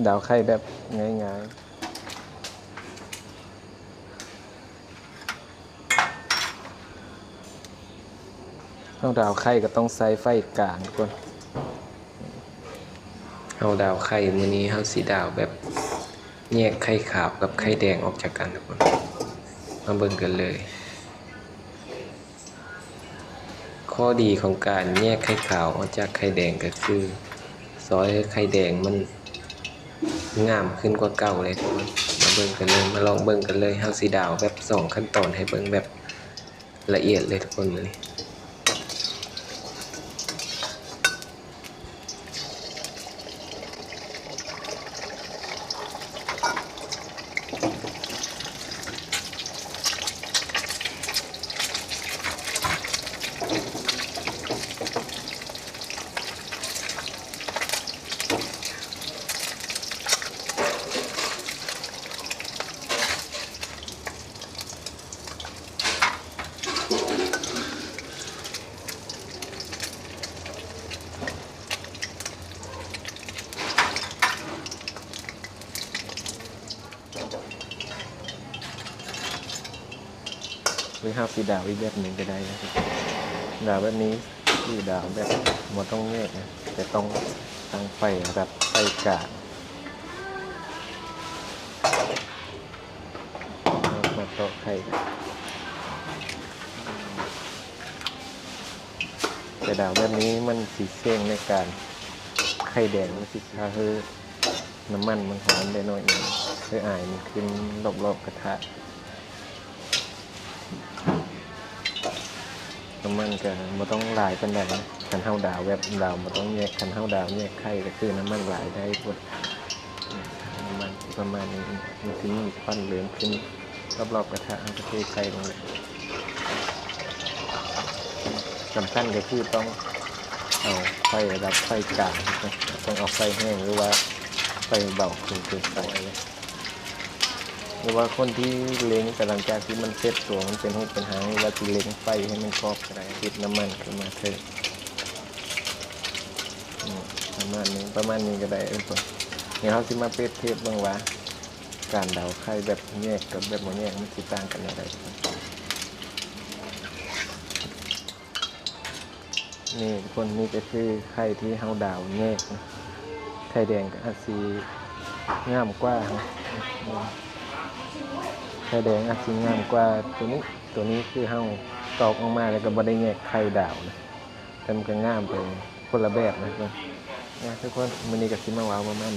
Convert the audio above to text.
ดาวไข่แบบง่ายๆเอาดาวไข่ก็ต้องใส่ไฟกลางทุกคนเอาดาวไข่มื้อนี้เฮาสิดาวแบบแยกไข่ขาวกับไข่แดงออกจากกันทุกคนมาเบิ่งกันเลยข้อดีของการแยกไข่ขาวออกจากไข่แดงก็คือซอยไข่แดงมันงามขึ้นกว่าเก่าเลยทุกคนมาเบิ่งกันเลยมาลองเบิ่งกันเลยเฮาสิดาวแบบ2ขั้นตอนให้เบิ่งแบบละเอียดเลยทุกคนมื้อนี้หรือห้าสีดาวอีกแบบหนึ่งก็ได้นะครับดาวแบบนี้คือดาวแบบมันต้องแยกนะแต่ต้องตั้งไฟระดับไฟกลางมาต่อไข่แต่ดาวแบบนี้มันสีเสี่ยงในการไข่แดงมันสีชาคือน้ำมันมันหอมได้น้อยหนึ่งเพื่ออายมันขึ้นรอบๆกระทะน้ำมันก็บ่ต้องหลายปานใดนะคันเฮาดาวแบบดาวบ่ต้องแยกคันเฮาดาวแยกไข่ก็คือน้ำมันหลายได้หมดน้ำมันประมาณนี้มันสิมีควันเหลืองขึ้นรอบๆกระทะเฮาก็เทไข่ลงเลยสำคัญก็คือต้องเอาไฟระดับไฟกลางนะต้องเอาไฟแห้งหรือว่าไฟเบาขึ้นไปเลยหรือว่าคนที่เล็งแต่หลังจากที่มันเซ็ตตัวมันเป็นหูเป็นหางว่าที่เล็งไฟให้มันครอบก็ได้ติดน้ำมันขึ้นมาเถอะประมาณนี้ก็ได้คนเดี๋ยวเขาสิมาเปรียบเทียบบ้างว่าการเดาไข่แบบแยกกับแบบบ่แยกมันสิต่างกันอะไรนี่คนนี้ก็คือไข่ที่เฮาดาวแยกนะไข่แดงกับอาจสีงามกว่าไข่แดงอาจสีงามกว่าตัวนี้คือเฮาตอกออกมาแล้วก็บ่ได้แยกไข่ดาวนะแต่มันก็งามไปคนละแบบนะทุกคนมื้อนี้ก็สิมาว้าวประมาณ